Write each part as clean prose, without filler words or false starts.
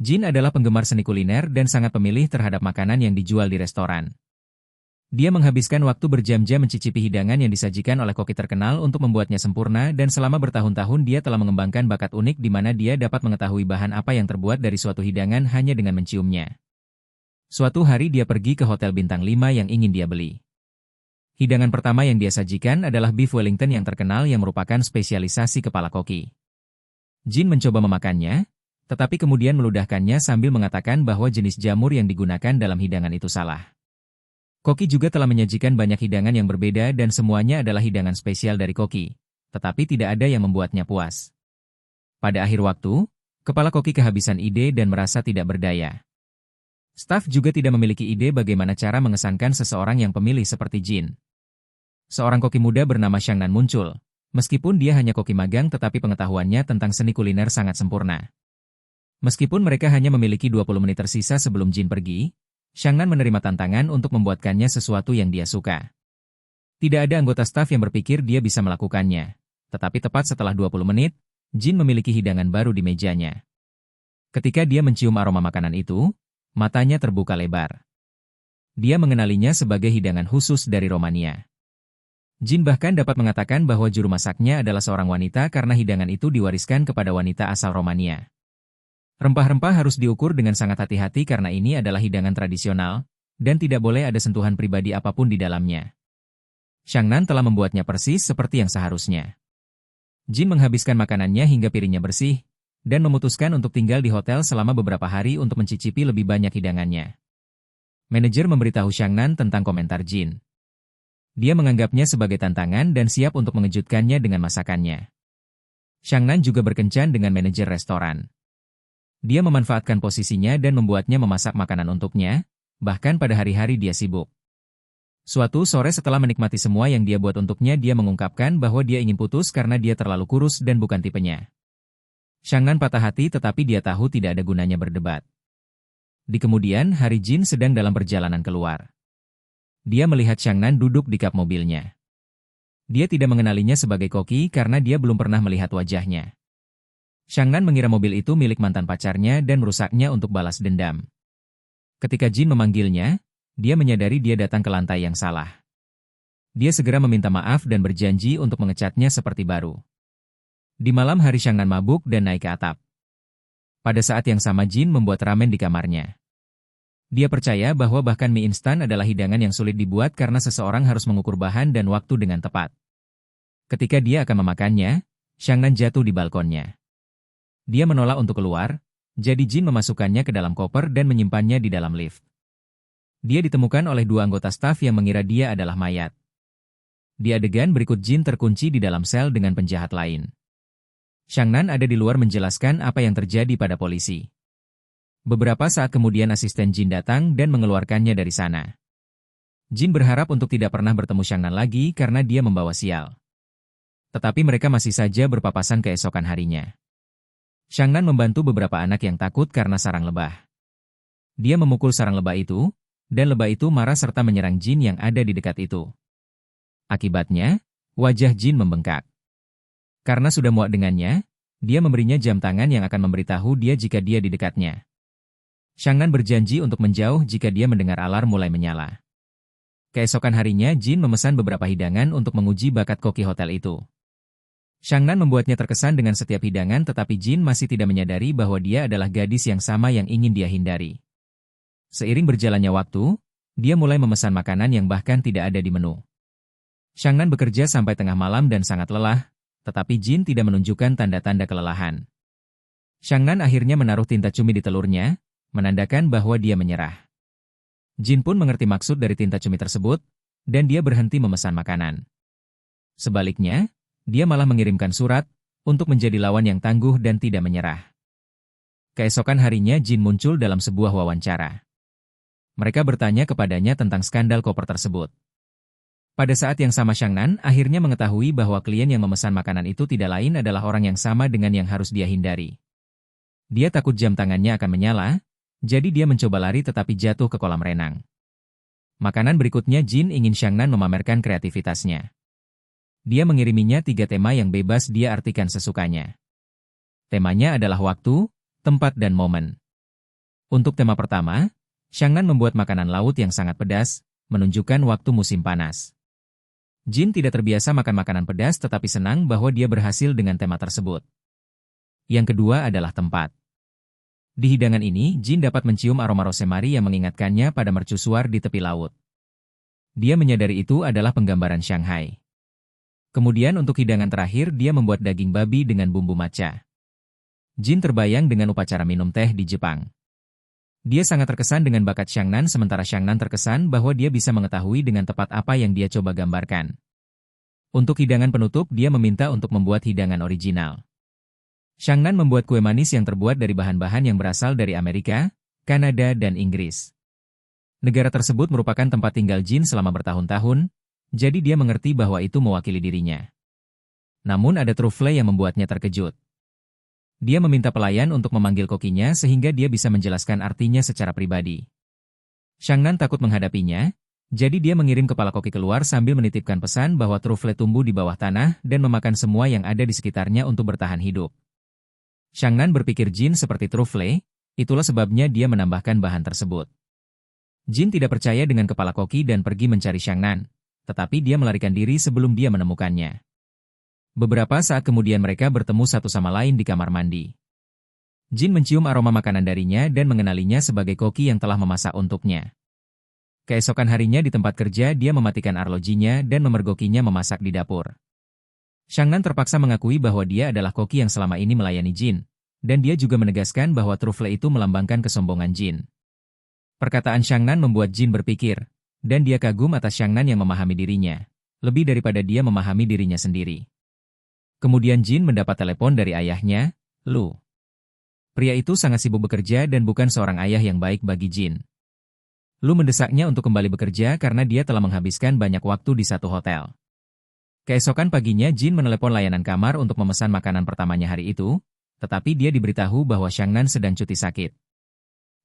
Jin adalah penggemar seni kuliner dan sangat pemilih terhadap makanan yang dijual di restoran. Dia menghabiskan waktu berjam-jam mencicipi hidangan yang disajikan oleh koki terkenal untuk membuatnya sempurna dan selama bertahun-tahun dia telah mengembangkan bakat unik di mana dia dapat mengetahui bahan apa yang terbuat dari suatu hidangan hanya dengan menciumnya. Suatu hari dia pergi ke hotel bintang 5 yang ingin dia beli. Hidangan pertama yang dia sajikan adalah beef Wellington yang terkenal yang merupakan spesialisasi kepala koki. Jin mencoba memakannya, tetapi kemudian meludahkannya sambil mengatakan bahwa jenis jamur yang digunakan dalam hidangan itu salah. Koki juga telah menyajikan banyak hidangan yang berbeda dan semuanya adalah hidangan spesial dari koki, tetapi tidak ada yang membuatnya puas. Pada akhir waktu, kepala koki kehabisan ide dan merasa tidak berdaya. Staf juga tidak memiliki ide bagaimana cara mengesankan seseorang yang pemilih seperti Jin. Seorang koki muda bernama Xiangnan muncul. Meskipun dia hanya koki magang tetapi pengetahuannya tentang seni kuliner sangat sempurna. Meskipun mereka hanya memiliki 20 menit tersisa sebelum Jin pergi, Xiangnan menerima tantangan untuk membuatkannya sesuatu yang dia suka. Tidak ada anggota staf yang berpikir dia bisa melakukannya. Tetapi tepat setelah 20 menit, Jin memiliki hidangan baru di mejanya. Ketika dia mencium aroma makanan itu, matanya terbuka lebar. Dia mengenalinya sebagai hidangan khusus dari Romania. Jin bahkan dapat mengatakan bahwa juru masaknya adalah seorang wanita karena hidangan itu diwariskan kepada wanita asal Romania. Rempah-rempah harus diukur dengan sangat hati-hati karena ini adalah hidangan tradisional, dan tidak boleh ada sentuhan pribadi apapun di dalamnya. Xiangnan telah membuatnya persis seperti yang seharusnya. Jin menghabiskan makanannya hingga piringnya bersih, dan memutuskan untuk tinggal di hotel selama beberapa hari untuk mencicipi lebih banyak hidangannya. Manajer memberitahu Xiangnan tentang komentar Jin. Dia menganggapnya sebagai tantangan dan siap untuk mengejutkannya dengan masakannya. Xiangnan juga berkencan dengan manajer restoran. Dia memanfaatkan posisinya dan membuatnya memasak makanan untuknya, bahkan pada hari-hari dia sibuk. Suatu sore setelah menikmati semua yang dia buat untuknya, dia mengungkapkan bahwa dia ingin putus karena dia terlalu kurus dan bukan tipenya. Xiangnan patah hati tetapi dia tahu tidak ada gunanya berdebat. Di kemudian hari Jin sedang dalam perjalanan keluar. Dia melihat Xiangnan duduk di kap mobilnya. Dia tidak mengenalinya sebagai koki karena dia belum pernah melihat wajahnya. Xiangnan mengira mobil itu milik mantan pacarnya dan merusaknya untuk balas dendam. Ketika Jin memanggilnya, dia menyadari dia datang ke lantai yang salah. Dia segera meminta maaf dan berjanji untuk mengecatnya seperti baru. Di malam hari Xiangnan mabuk dan naik ke atap. Pada saat yang sama Jin membuat ramen di kamarnya. Dia percaya bahwa bahkan mie instan adalah hidangan yang sulit dibuat karena seseorang harus mengukur bahan dan waktu dengan tepat. Ketika dia akan memakannya, Xiangnan jatuh di balkonnya. Dia menolak untuk keluar, jadi Jin memasukkannya ke dalam koper dan menyimpannya di dalam lift. Dia ditemukan oleh dua anggota staf yang mengira dia adalah mayat. Di adegan berikut Jin terkunci di dalam sel dengan penjahat lain. Xiangnan ada di luar menjelaskan apa yang terjadi pada polisi. Beberapa saat kemudian asisten Jin datang dan mengeluarkannya dari sana. Jin berharap untuk tidak pernah bertemu Xiangnan lagi karena dia membawa sial. Tetapi mereka masih saja berpapasan keesokan harinya. Xiangnan membantu beberapa anak yang takut karena sarang lebah. Dia memukul sarang lebah itu, dan lebah itu marah serta menyerang Jin yang ada di dekat itu. Akibatnya, wajah Jin membengkak. Karena sudah muak dengannya, dia memberinya jam tangan yang akan memberitahu dia jika dia di dekatnya. Xiangnan berjanji untuk menjauh jika dia mendengar alarm mulai menyala. Keesokan harinya Jin memesan beberapa hidangan untuk menguji bakat koki hotel itu. Xiangnan membuatnya terkesan dengan setiap hidangan tetapi Jin masih tidak menyadari bahwa dia adalah gadis yang sama yang ingin dia hindari. Seiring berjalannya waktu, dia mulai memesan makanan yang bahkan tidak ada di menu. Xiangnan bekerja sampai tengah malam dan sangat lelah, tetapi Jin tidak menunjukkan tanda-tanda kelelahan. Xiangnan akhirnya menaruh tinta cumi di telurnya, menandakan bahwa dia menyerah. Jin pun mengerti maksud dari tinta cumi tersebut, dan dia berhenti memesan makanan. Sebaliknya, dia malah mengirimkan surat untuk menjadi lawan yang tangguh dan tidak menyerah. Keesokan harinya Jin muncul dalam sebuah wawancara. Mereka bertanya kepadanya tentang skandal koper tersebut. Pada saat yang sama Xiangnan akhirnya mengetahui bahwa klien yang memesan makanan itu tidak lain adalah orang yang sama dengan yang harus dia hindari. Dia takut jam tangannya akan menyala, jadi dia mencoba lari tetapi jatuh ke kolam renang. Makanan berikutnya Jin ingin Xiangnan memamerkan kreativitasnya. Dia mengiriminya 3 tema yang bebas dia artikan sesukanya. Temanya adalah waktu, tempat dan momen. Untuk tema pertama, Xiangnan membuat makanan laut yang sangat pedas, menunjukkan waktu musim panas. Jin tidak terbiasa makan makanan pedas tetapi senang bahwa dia berhasil dengan tema tersebut. Yang kedua adalah tempat. Di hidangan ini, Jin dapat mencium aroma rosemary yang mengingatkannya pada mercusuar di tepi laut. Dia menyadari itu adalah penggambaran Shanghai. Kemudian untuk hidangan terakhir dia membuat daging babi dengan bumbu matcha. Jin terbayang dengan upacara minum teh di Jepang. Dia sangat terkesan dengan bakat Xiangnan sementara Xiangnan terkesan bahwa dia bisa mengetahui dengan tepat apa yang dia coba gambarkan. Untuk hidangan penutup dia meminta untuk membuat hidangan original. Xiangnan membuat kue manis yang terbuat dari bahan-bahan yang berasal dari Amerika, Kanada dan Inggris. Negara tersebut merupakan tempat tinggal Jin selama bertahun-tahun, jadi dia mengerti bahwa itu mewakili dirinya. Namun ada trufle yang membuatnya terkejut. Dia meminta pelayan untuk memanggil kokinya sehingga dia bisa menjelaskan artinya secara pribadi. Xiangnan takut menghadapinya, jadi dia mengirim kepala koki keluar sambil menitipkan pesan bahwa trufle tumbuh di bawah tanah dan memakan semua yang ada di sekitarnya untuk bertahan hidup. Xiangnan berpikir Jin seperti trufle, itulah sebabnya dia menambahkan bahan tersebut. Jin tidak percaya dengan kepala koki dan pergi mencari Xiangnan, tetapi dia melarikan diri sebelum dia menemukannya. Beberapa saat kemudian mereka bertemu satu sama lain di kamar mandi. Jin mencium aroma makanan darinya dan mengenalinya sebagai koki yang telah memasak untuknya. Keesokan harinya di tempat kerja dia mematikan arlojinya dan memergokinya memasak di dapur. Xiangnan terpaksa mengakui bahwa dia adalah koki yang selama ini melayani Jin, dan dia juga menegaskan bahwa trufle itu melambangkan kesombongan Jin. Perkataan Xiangnan membuat Jin berpikir, dan dia kagum atas Xiangnan yang memahami dirinya, lebih daripada dia memahami dirinya sendiri. Kemudian Jin mendapat telepon dari ayahnya, Lu. Pria itu sangat sibuk bekerja dan bukan seorang ayah yang baik bagi Jin. Lu mendesaknya untuk kembali bekerja karena dia telah menghabiskan banyak waktu di satu hotel. Keesokan paginya Jin menelepon layanan kamar untuk memesan makanan pertamanya hari itu, tetapi dia diberitahu bahwa Xiangnan sedang cuti sakit.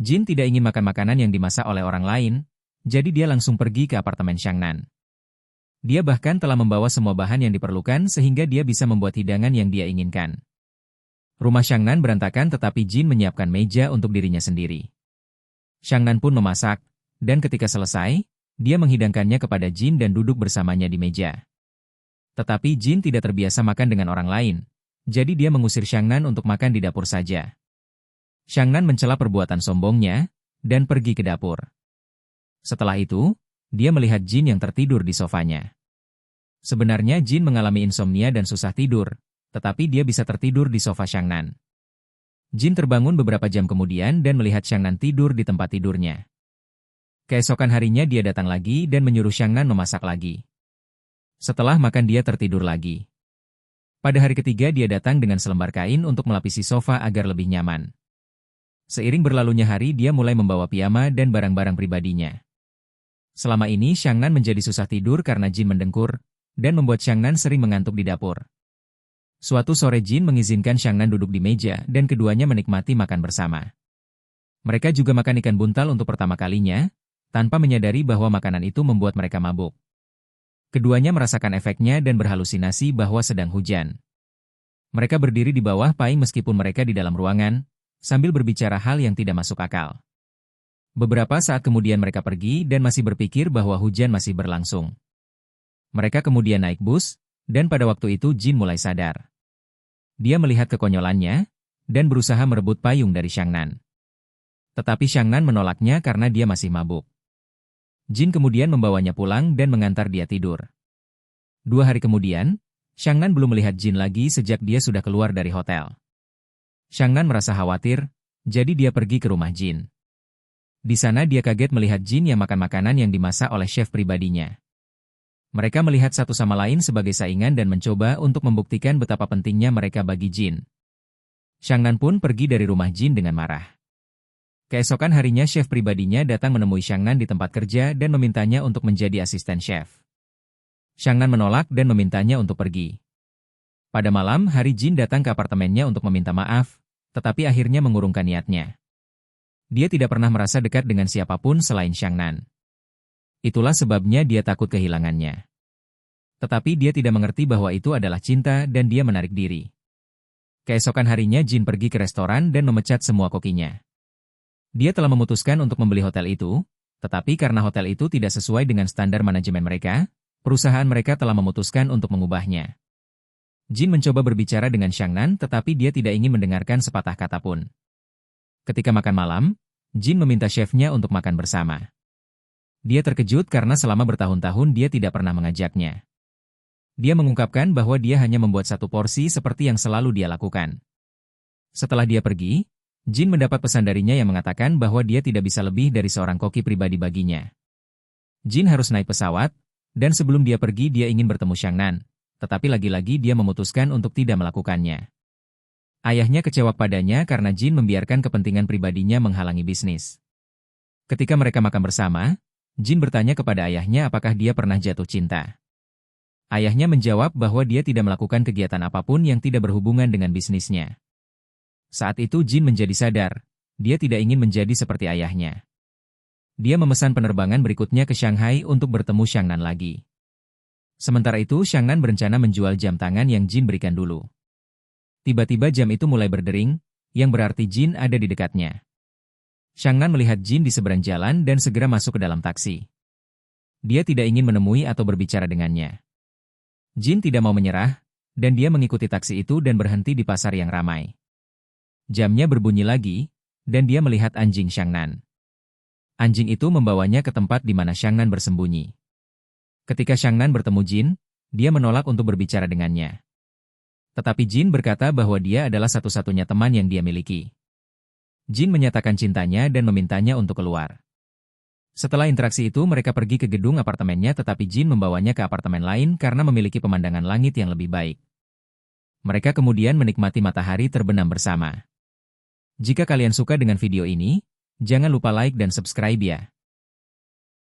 Jin tidak ingin makan makanan yang dimasak oleh orang lain, jadi dia langsung pergi ke apartemen Xiangnan. Dia bahkan telah membawa semua bahan yang diperlukan sehingga dia bisa membuat hidangan yang dia inginkan. Rumah Xiangnan berantakan tetapi Jin menyiapkan meja untuk dirinya sendiri. Xiangnan pun memasak, dan ketika selesai, dia menghidangkannya kepada Jin dan duduk bersamanya di meja. Tetapi Jin tidak terbiasa makan dengan orang lain, jadi dia mengusir Xiangnan untuk makan di dapur saja. Xiangnan mencela perbuatan sombongnya, dan pergi ke dapur. Setelah itu, dia melihat Jin yang tertidur di sofanya. Sebenarnya Jin mengalami insomnia dan susah tidur, tetapi dia bisa tertidur di sofa Xiangnan. Jin terbangun beberapa jam kemudian dan melihat Xiangnan tidur di tempat tidurnya. Keesokan harinya dia datang lagi dan menyuruh Xiangnan memasak lagi. Setelah makan dia tertidur lagi. Pada hari ketiga dia datang dengan selembar kain untuk melapisi sofa agar lebih nyaman. Seiring berlalunya hari dia mulai membawa piyama dan barang-barang pribadinya. Selama ini Xiangnan menjadi susah tidur karena Jin mendengkur, dan membuat Xiangnan sering mengantuk di dapur. Suatu sore Jin mengizinkan Xiangnan duduk di meja dan keduanya menikmati makan bersama. Mereka juga makan ikan buntal untuk pertama kalinya, tanpa menyadari bahwa makanan itu membuat mereka mabuk. Keduanya merasakan efeknya dan berhalusinasi bahwa sedang hujan. Mereka berdiri di bawah paing meskipun mereka di dalam ruangan, sambil berbicara hal yang tidak masuk akal. Beberapa saat kemudian mereka pergi dan masih berpikir bahwa hujan masih berlangsung. Mereka kemudian naik bus, dan pada waktu itu Jin mulai sadar. Dia melihat kekonyolannya, dan berusaha merebut payung dari Xiangnan. Tetapi Xiangnan menolaknya karena dia masih mabuk. Jin kemudian membawanya pulang dan mengantar dia tidur. 2 hari kemudian, Xiangnan belum melihat Jin lagi sejak dia sudah keluar dari hotel. Xiangnan merasa khawatir, jadi dia pergi ke rumah Jin. Di sana dia kaget melihat Jin yang makan makanan yang dimasak oleh chef pribadinya. Mereka melihat satu sama lain sebagai saingan dan mencoba untuk membuktikan betapa pentingnya mereka bagi Jin. Xiangnan pun pergi dari rumah Jin dengan marah. Keesokan harinya chef pribadinya datang menemui Xiangnan di tempat kerja dan memintanya untuk menjadi asisten chef. Xiangnan menolak dan memintanya untuk pergi. Pada malam hari Jin datang ke apartemennya untuk meminta maaf, tetapi akhirnya mengurungkan niatnya. Dia tidak pernah merasa dekat dengan siapapun selain Xiangnan. Itulah sebabnya dia takut kehilangannya. Tetapi dia tidak mengerti bahwa itu adalah cinta dan dia menarik diri. Keesokan harinya Jin pergi ke restoran dan memecat semua kokinya. Dia telah memutuskan untuk membeli hotel itu, tetapi karena hotel itu tidak sesuai dengan standar manajemen mereka, perusahaan mereka telah memutuskan untuk mengubahnya. Jin mencoba berbicara dengan Xiangnan tetapi dia tidak ingin mendengarkan sepatah kata pun. Ketika makan malam, Jin meminta chefnya untuk makan bersama. Dia terkejut karena selama bertahun-tahun dia tidak pernah mengajaknya. Dia mengungkapkan bahwa dia hanya membuat satu porsi seperti yang selalu dia lakukan. Setelah dia pergi, Jin mendapat pesan darinya yang mengatakan bahwa dia tidak bisa lebih dari seorang koki pribadi baginya. Jin harus naik pesawat, dan sebelum dia pergi dia ingin bertemu Xiangnan, tetapi lagi-lagi dia memutuskan untuk tidak melakukannya. Ayahnya kecewa padanya karena Jin membiarkan kepentingan pribadinya menghalangi bisnis. Ketika mereka makan bersama, Jin bertanya kepada ayahnya apakah dia pernah jatuh cinta. Ayahnya menjawab bahwa dia tidak melakukan kegiatan apapun yang tidak berhubungan dengan bisnisnya. Saat itu Jin menjadi sadar, dia tidak ingin menjadi seperti ayahnya. Dia memesan penerbangan berikutnya ke Shanghai untuk bertemu Xiangnan lagi. Sementara itu Xiangnan berencana menjual jam tangan yang Jin berikan dulu. Tiba-tiba jam itu mulai berdering, yang berarti Jin ada di dekatnya. Xiangnan melihat Jin di seberang jalan dan segera masuk ke dalam taksi. Dia tidak ingin menemui atau berbicara dengannya. Jin tidak mau menyerah, dan dia mengikuti taksi itu dan berhenti di pasar yang ramai. Jamnya berbunyi lagi, dan dia melihat anjing Xiangnan. Anjing itu membawanya ke tempat di mana Xiangnan bersembunyi. Ketika Xiangnan bertemu Jin, dia menolak untuk berbicara dengannya. Tetapi Jin berkata bahwa dia adalah satu-satunya teman yang dia miliki. Jin menyatakan cintanya dan memintanya untuk keluar. Setelah interaksi itu mereka pergi ke gedung apartemennya tetapi Jin membawanya ke apartemen lain karena memiliki pemandangan langit yang lebih baik. Mereka kemudian menikmati matahari terbenam bersama. Jika kalian suka dengan video ini, jangan lupa like dan subscribe ya.